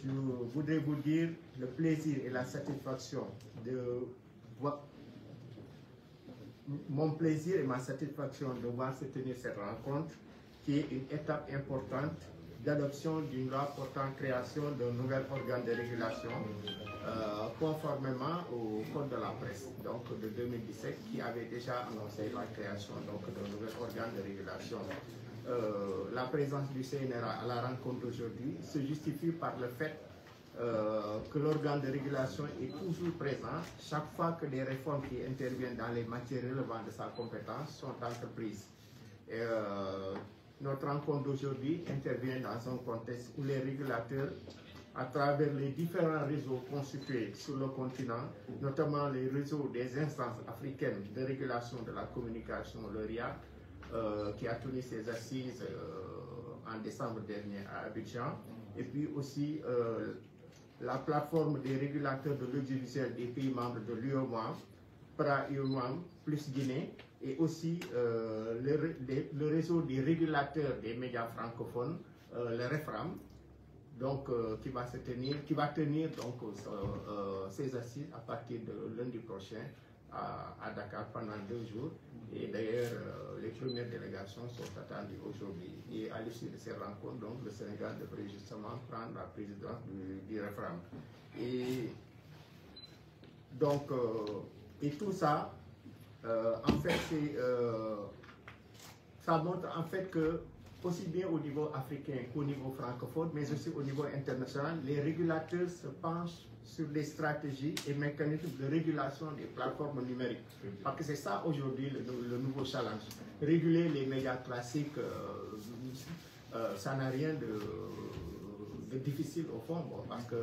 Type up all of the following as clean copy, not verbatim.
je voudrais vous dire le plaisir et la satisfaction de voir mon plaisir et ma satisfaction de voir se tenir cette rencontre qui est une étape importante d'adoption d'une loi portant création d'un nouvel organe de régulation conformément au code de la presse donc de 2017 qui avait déjà annoncé la création d'un nouvel organe de régulation. La présence du CNRA à la rencontre d'aujourd'hui se justifie par le fait que l'organe de régulation est toujours présent chaque fois que des réformes qui interviennent dans les matières relevantes de sa compétence sont entreprises. Notre rencontre d'aujourd'hui intervient dans un contexte où les régulateurs, à travers les différents réseaux constitués sur le continent, notamment les réseaux des instances africaines de régulation de la communication, le RIAC, qui a tenu ses assises en décembre dernier à Abidjan, et puis aussi la plateforme des régulateurs de l'audiovisuel des pays membres de l'UEMOA, PRA-UEMOA plus Guinée, et aussi le réseau des régulateurs des médias francophones, le REFRAM, donc qui va tenir donc ses assises à partir de lundi prochain à Dakar pendant 2 jours. Et d'ailleurs, les premières délégations sont attendues aujourd'hui. Et à l'issue de ces rencontres, donc, le Sénégal devrait justement prendre la présidence du REFRAM. Et donc, et tout ça, en fait, ça montre en fait que, aussi bien au niveau africain qu'au niveau francophone, mais aussi au niveau international, les régulateurs se penchent sur des stratégies et mécanismes de régulation des plateformes numériques. Parce que c'est ça aujourd'hui le nouveau challenge. Réguler les médias classiques, ça n'a rien de difficile au fond, bon, parce que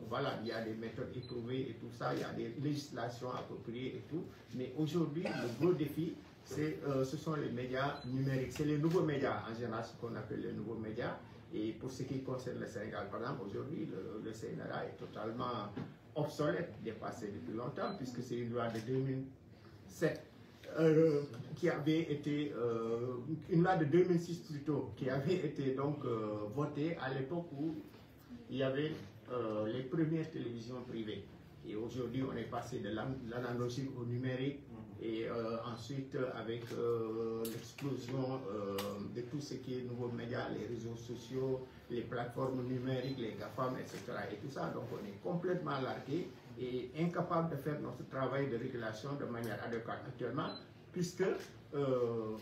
voilà, il y a des méthodes éprouvées et tout ça, il y a des législations appropriées et tout. Mais aujourd'hui, le gros défi, ce sont les médias numériques. C'est les nouveaux médias, en général, ce qu'on appelle les nouveaux médias. Et pour ce qui concerne le Sénégal, par exemple, aujourd'hui, le CNRA est totalement obsolète, dépassé depuis longtemps, puisque c'est une loi de 2007 qui avait été, une loi de 2006 plutôt, qui avait été donc votée à l'époque où il y avait les premières télévisions privées. Et aujourd'hui, on est passé de l'analogique au numérique et ensuite avec l'explosion de tout ce qui est nouveaux médias, les réseaux sociaux, les plateformes numériques, les GAFAM, etc. et tout ça. Donc on est complètement largué et incapable de faire notre travail de régulation de manière adéquate actuellement, puisque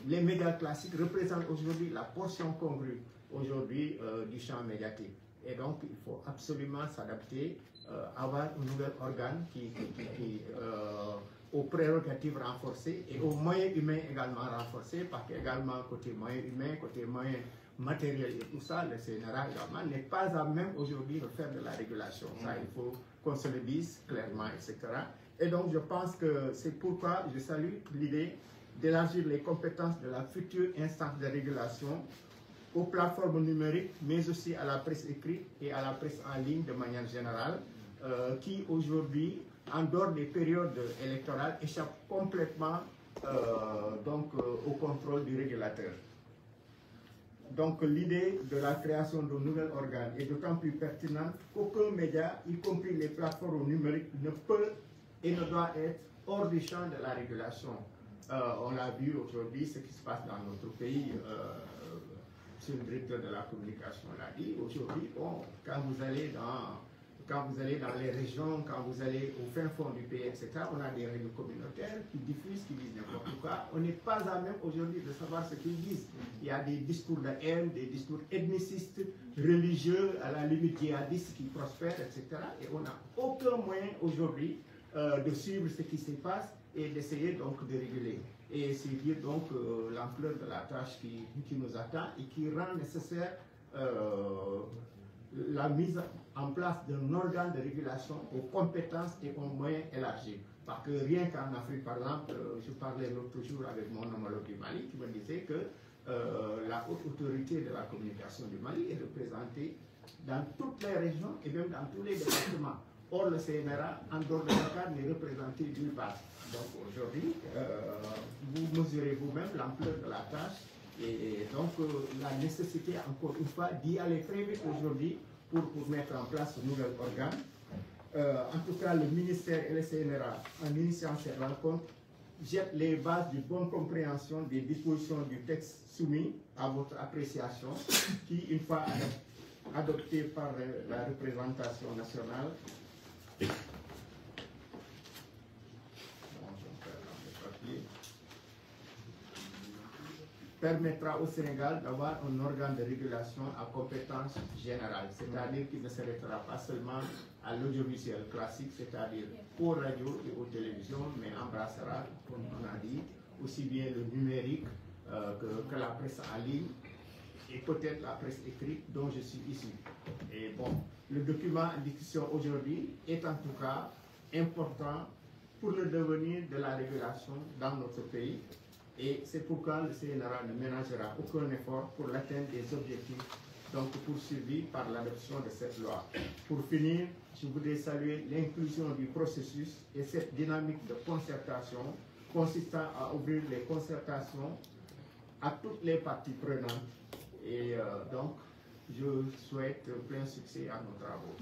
les médias classiques représentent aujourd'hui la portion congrue aujourd'hui du champ médiatique. Et donc il faut absolument s'adapter, avoir un nouvel organe qui aux prérogatives renforcées et aux moyens humains également renforcés, parce qu'également côté moyens humains, côté moyens matériels et tout ça, le CNRA également n'est pas à même aujourd'hui de faire de la régulation. Ça, il faut qu'on se le dise clairement, etc. Et donc, je pense que c'est pourquoi je salue l'idée d'élargir les compétences de la future instance de régulation aux plateformes numériques, mais aussi à la presse écrite et à la presse en ligne de manière générale, qui aujourd'hui, en dehors des périodes électorales, échappent complètement au contrôle du régulateur. Donc l'idée de la création d'un nouvel organe est d'autant plus pertinente qu'aucun média, y compris les plateformes numériques, ne peut et ne doit être hors du champ de la régulation. On a vu aujourd'hui ce qui se passe dans notre pays. Le directeur de la communication l'a dit. Aujourd'hui, bon, quand vous allez dans les régions, quand vous allez au fin fond du pays, etc., on a des radios communautaires qui diffusent, qui disent n'importe quoi. On n'est pas à même aujourd'hui de savoir ce qu'ils disent. Il y a des discours de haine, des discours ethnicistes, religieux, à la limite djihadistes qui prospèrent, etc. Et on n'a aucun moyen aujourd'hui de suivre ce qui se passe et d'essayer donc de réguler. Et c'est dire donc l'ampleur de la tâche qui nous attend et qui rend nécessaire la mise en place d'un organe de régulation aux compétences et aux moyens élargis. Parce que rien qu'en Afrique, par exemple, je parlais l'autre jour avec mon homologue du Mali qui me disait que la haute autorité de la communication du Mali est représentée dans toutes les régions et même dans tous les départements. Or, le CNRA, en dehors de Dakar, n'est représenté nulle part. Donc aujourd'hui, vous mesurez vous-même l'ampleur de la tâche et donc la nécessité, encore une fois, d'y aller très vite aujourd'hui pour mettre en place ce nouvel organe. En tout cas, le ministère et le CNRA, en initiant cette rencontre, jettent les bases d'une bonne compréhension des dispositions du texte soumis à votre appréciation, qui, une fois adopté par la représentation nationale, permettra au Sénégal d'avoir un organe de régulation à compétence générale, c'est-à-dire qu'il ne s'arrêtera pas seulement à l'audiovisuel classique, c'est-à-dire aux radios et aux télévisions, mais embrassera, comme on a dit, aussi bien le numérique que la presse en ligne et peut-être la presse écrite dont je suis issu. Et bon, le document en discussion aujourd'hui est en tout cas important pour le devenir de la régulation dans notre pays. Et c'est pourquoi le CNRA ne ménagera aucun effort pour l'atteinte des objectifs donc poursuivis par l'adoption de cette loi. Pour finir, je voudrais saluer l'inclusion du processus et cette dynamique de concertation consistant à ouvrir les concertations à toutes les parties prenantes. Et donc, je souhaite plein succès à nos travaux.